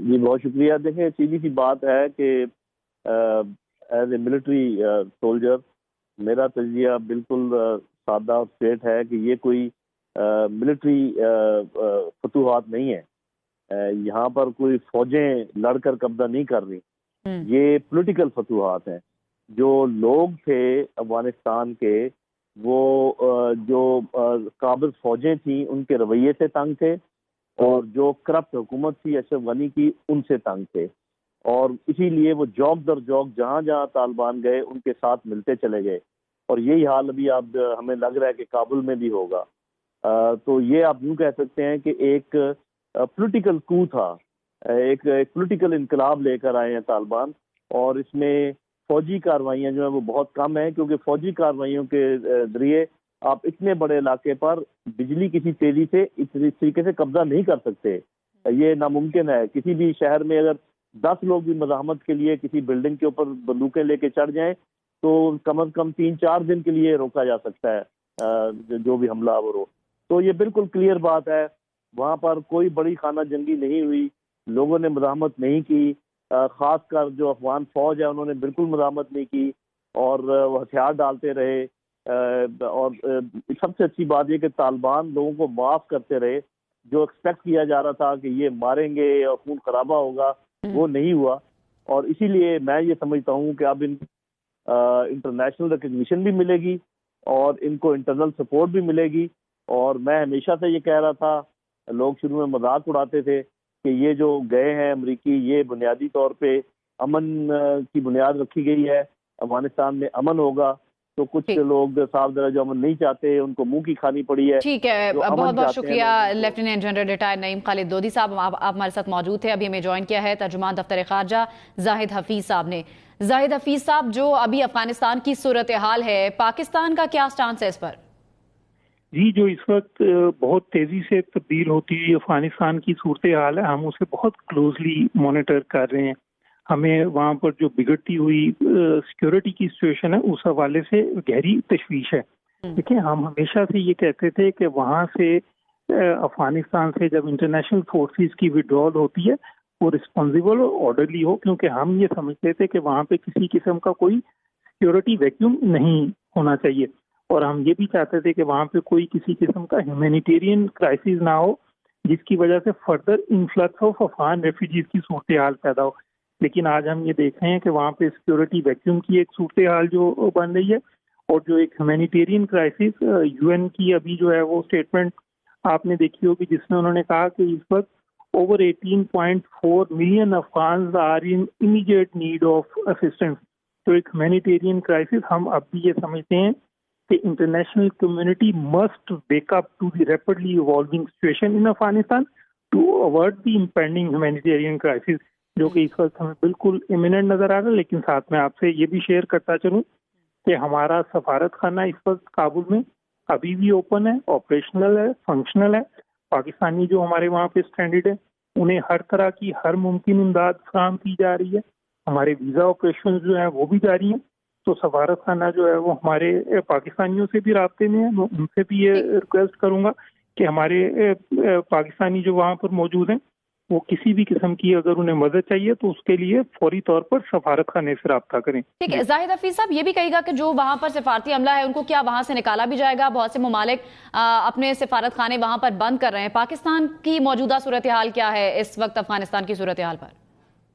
جی بہت شکریہ. دیکھیں سیدھی سی بات ہے کہ ایز اے ملٹری سولجر میرا تجزیہ بالکل سادہ اور اسٹریٹ ہے کہ یہ کوئی ملٹری فتوحات نہیں ہے. یہاں پر کوئی فوجیں لڑ کر قبضہ نہیں کر رہی. یہ پولیٹیکل فتوحات ہیں. جو لوگ تھے افغانستان کے وہ جو قابض فوجیں تھیں ان کے رویے سے تنگ تھے اور جو کرپٹ حکومت تھی اشرف غنی کی ان سے تنگ تھے اور اسی لیے وہ جوک در جوک جہاں جہاں طالبان گئے ان کے ساتھ ملتے چلے گئے اور یہی حال ابھی اب ہمیں لگ رہا ہے کہ کابل میں بھی ہوگا. تو یہ آپ یوں کہہ سکتے ہیں کہ ایک پولیٹیکل کو تھا, ایک پولیٹیکل انقلاب لے کر آئے ہیں طالبان اور اس میں فوجی کارروائیاں جو ہیں وہ بہت کم ہیں کیونکہ فوجی کارروائیوں کے ذریعے آپ اتنے بڑے علاقے پر بجلی کسی تیزی سے اس طریقے سے قبضہ نہیں کر سکتے. یہ ناممکن ہے. کسی بھی شہر میں اگر 10 لوگ بھی مزاحمت کے لیے کسی بلڈنگ کے اوپر بندوقیں لے کے چڑھ جائیں تو کم از کم 3-4 دن کے لیے روکا جا سکتا ہے جو بھی حملہ آور ہو. تو یہ بالکل کلیئر بات ہے. وہاں پر کوئی بڑی خانہ جنگی نہیں ہوئی, لوگوں نے مزاحمت نہیں کی, خاص کر جو افغان فوج ہے انہوں نے بالکل مزاحمت نہیں کی اور وہ ہتھیار ڈالتے رہے. اور سب سے اچھی بات یہ کہ طالبان لوگوں کو معاف کرتے رہے. جو ایکسپیکٹ کیا جا رہا تھا کہ یہ ماریں گے اور خون خرابہ ہوگا وہ نہیں ہوا اور اسی لیے میں یہ سمجھتا ہوں کہ اب ان انٹرنیشنل ریکگنیشن بھی ملے گی اور ان کو انٹرنل سپورٹ بھی ملے گی. اور میں ہمیشہ سے یہ کہہ رہا تھا, لوگ شروع میں مذاق اڑاتے تھے کہ یہ جو گئے ہیں امریکی یہ بنیادی طور پہ امن کی بنیاد رکھی گئی ہے, افغانستان میں امن ہوگا. تو کچھ لوگ صاحب ذرا جو امن نہیں چاہتے ان کو منہ کی کھانی پڑی ہے. ٹھیک ہے, بہت بہت شکریہ لیفٹیننٹ جنرل ریٹائر نعیم خالد لودھی صاحب, آپ ہمارے ساتھ موجود تھے. ابھی ہمیں جوائن کیا ہے ترجمان دفتر خارجہ زاہد حفیظ صاحب نے. زاہد حفیظ صاحب, جو ابھی افغانستان کی صورتحال ہے پاکستان کا کیا سٹانس ہے اس پر؟ جی, جو اس وقت بہت تیزی سے تبدیل ہوتی ہوئی افغانستان کی صورتحال ہے ہم اسے بہت کلوزلی مانیٹر کر رہے ہیں. ہمیں وہاں پر جو بگڑتی ہوئی سیکیورٹی کی سچویشن ہے اس حوالے سے گہری تشویش ہے. دیکھیں, ہم ہمیشہ سے یہ کہتے تھے کہ وہاں سے افغانستان سے جب انٹرنیشنل فورسز کی وڈرال ہوتی ہے وہ رسپانسیبل اور آرڈرلی ہو, کیونکہ ہم یہ سمجھتے تھے کہ وہاں پہ کسی قسم کا کوئی سیکیورٹی ویکیوم نہیں ہونا چاہیے اور ہم یہ بھی چاہتے تھے کہ وہاں پہ کوئی کسی قسم کا ہیومینیٹیرین کرائسس نہ ہو جس کی وجہ سے further influx of Afghan refugees کی صورتحال پیدا ہو. لیکن آج ہم یہ دیکھ رہے ہیں کہ وہاں پہ سیکیورٹی ویکیوم کی ایک صورتحال جو بن رہی ہے اور جو ایک ہیومینیٹیرین کرائسس یو این کی ابھی جو ہے وہ اسٹیٹمنٹ آپ نے دیکھی ہوگی جس میں انہوں نے کہا کہ اس وقت over 18.4 million Afghans are in immediate need of assistance. تو ایک ہیومینیٹیرین کرائسس ہم اب بھی یہ سمجھتے ہیں کہ international community must wake up to the rapidly evolving situation in Afghanistan to avoid the impending humanitarian crisis جو کہ اس وقت ہمیں بالکل امییننٹ نظر آ رہا ہے. لیکن ساتھ میں آپ سے یہ بھی شیئر کرتا چلوں کہ ہمارا سفارت خانہ اس وقت کابل میں ابھی بھی اوپن ہے, آپریشنل ہے, فنکشنل ہے. پاکستانی جو ہمارے وہاں پہ اسٹینڈرڈ ہے انہیں ہر طرح کی ہر ممکن امداد فراہم کی جا رہی ہے. ہمارے ویزا آپریشن جو ہیں وہ بھی جاری ہیں. تو سفارت خانہ جو ہے وہ ہمارے پاکستانیوں سے بھی رابطے میں ہے. میں ان سے بھی یہ ریکویسٹ کروں گا کہ ہمارے پاکستانی جو وہاں پر موجود ہیں وہ کسی بھی قسم کی اگر انہیں مدد چاہیے تو اس کے لیے فوری طور پر سفارت خانے سے رابطہ کریں. ٹھیک ہے. زاہد حفیظ صاحب, یہ بھی کہے گا کہ جو وہاں پر سفارتی عملہ ہے ان کو کیا وہاں سے نکالا بھی جائے گا؟ بہت سے ممالک اپنے سفارت خانے وہاں پر بند کر رہے ہیں. پاکستان کی موجودہ صورتحال کیا ہے اس وقت افغانستان کی صورتحال پر؟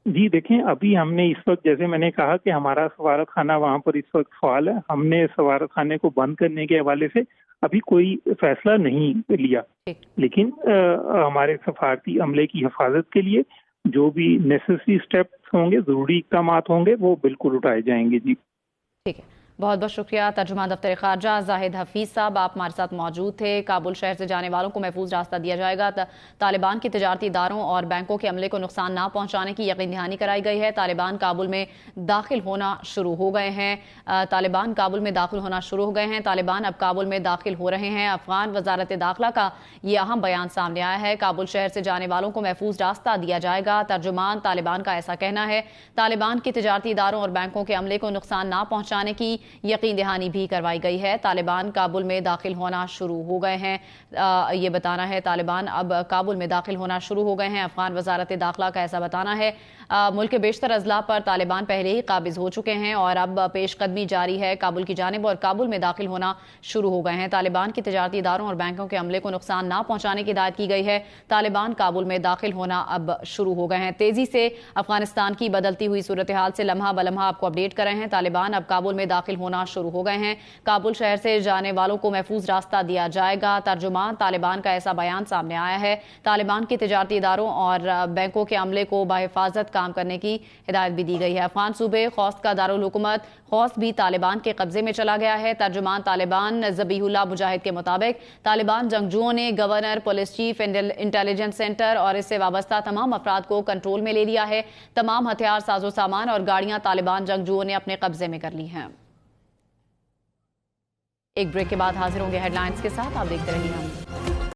جی دیکھیں, ابھی ہم نے اس وقت جیسے میں نے کہا کہ ہمارا سفارت خانہ وہاں پر اس وقت فعال ہے. ہم نے سفارت خانے کو بند کرنے کے حوالے سے ابھی کوئی فیصلہ نہیں لیا, لیکن ہمارے سفارتی عملے کی حفاظت کے لیے جو بھی نیسیسری اسٹیپس ہوں گے, ضروری اقدامات ہوں گے, وہ بالکل اٹھائے جائیں گے. جی ٹھیک ہے, بہت بہت شکریہ ترجمان دفتر خارجہ زاہد حفیظ صاحب, آپ ہمارے ساتھ موجود تھے. کابل شہر سے جانے والوں کو محفوظ راستہ دیا جائے گا. طالبان کے تجارتی اداروں اور بینکوں کے عملے کو نقصان نہ پہنچانے کی یقین دہانی کرائی گئی ہے. طالبان کابل میں داخل ہونا شروع ہو گئے ہیں. طالبان اب کابل میں داخل ہو رہے ہیں. افغان وزارت داخلہ کا یہ اہم بیان سامنے آیا ہے. کابل شہر سے جانے والوں کو محفوظ راستہ دیا جائے گا. ترجمان طالبان کا ایسا کہنا ہے. طالبان کے تجارتی اداروں اور بینکوں کے عملے کو نقصان نہ پہنچانے کی یقین دہانی بھی کروائی گئی ہے۔ طالبان کابل میں داخل ہونا شروع ہو گئے ہیں، یہ بتانا ہے طالبان اب کابل میں داخل ہونا شروع ہو گئے ہیں۔ افغان وزارت داخلہ کا ایسا بتانا ہے۔ ملک کے بیشتر اضلاع پر طالبان پہلے ہی قابض ہو چکے ہیں اور اب پیش قدمی جاری ہے کابل کی جانب، اور کابل میں داخل ہونا شروع ہو گئے ہیں۔ طالبان کی تجارتی اداروں اور بینکوں کے عملے کو نقصان نہ پہنچانے کی ہدایت کی گئی ہے۔ طالبان کابل میں داخل ہونا اب شروع ہو گئے ہیں۔ تیزی سے افغانستان کی بدلتی ہوئی صورتحال سے لمحہ بلمحہ آپ کو اپڈیٹ کر رہے ہیں۔ طالبان اب کابل میں داخل ہونا شروع ہو گئے ہیں۔ کابل شہر سے جانے والوں کو محفوظ راستہ دیا جائے گا۔ ترجمان طالبان کا ایسا بیان سامنے آیا ہے۔ طالبان کی تجارتی اداروں اور بینکوں کے عملے کو بحفاظت کام کرنے کی ہدایت بھی دی گئی ہے۔ افغان صوبے خوست کا دارالحکومت خوست بھی طالبان کے قبضے میں چلا گیا ہے۔ ترجمان طالبان ذبیح اللہ مجاہد کے مطابق طالبان جنگجوؤں نے governor, police chief, intelligence centre اور اس سے وابستہ تمام افراد کو کنٹرول میں لے لیا ہے۔ تمام ہتھیار، ساز و سامان اور گاڑیاں طالبان جنگجوؤں نے اپنے قبضے میں کر لی ہیں۔ ایک بریک کے بعد حاضر ہوں گے ہیڈ لائنز کے ساتھ، آپ دیکھتے رہیے ہم